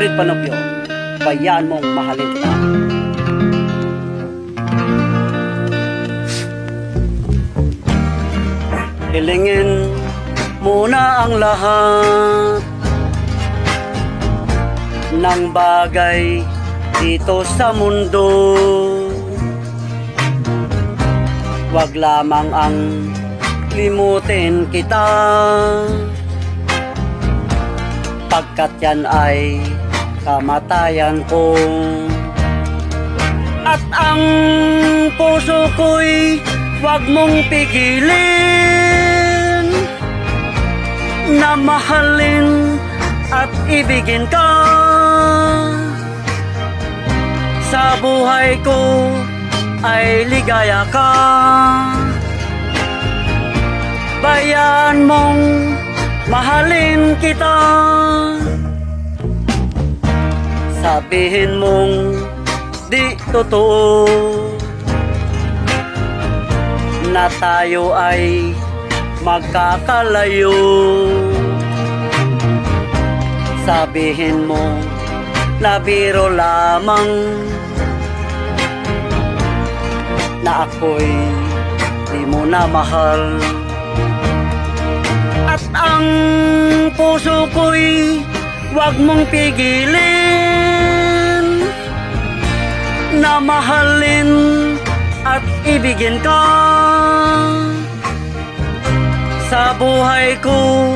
Red Panopio, bayaan mong mahalin kita. Hilingin muna ang lahat ng bagay dito sa mundo. Wag lamang ang limutin kita, pagkat yan ay kamatayan ko. At ang puso ko'y wag mong pigilin na mahalin at ibigin ka. Sa buhay ko ay ligaya ka, bayaan mong mahalin kita. Sabihin mong di totoo na tayo ay magkakalayo. Sabihin mo na biro lamang, na ako'y di mo na mahal. At ang puso ko'y wag mong pigilin na mahalin at ibigin ka. Sa buhay ko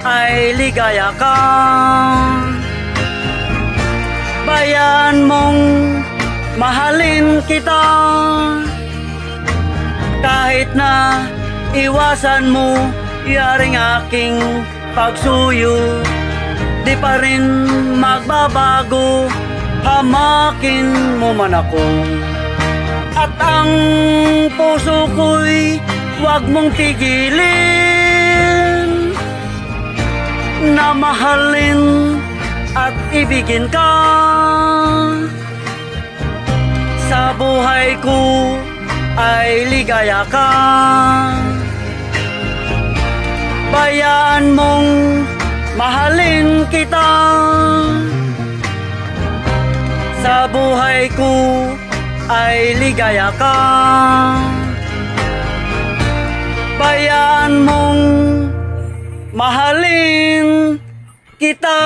ay ligaya ka, bayaan mong mahalin kita. Kahit na iwasan mo yaring aking pagsuyo, di pa rin magbabago, hamakin mo man ako. At ang puso ko'y wag mong pigilin na mahalin at ibigin ka. Sa buhay ko ay ligaya ka, bayaan mong mahalin kita. Sa buhay ko ay ligaya ka, bayaan mong mahalin kita.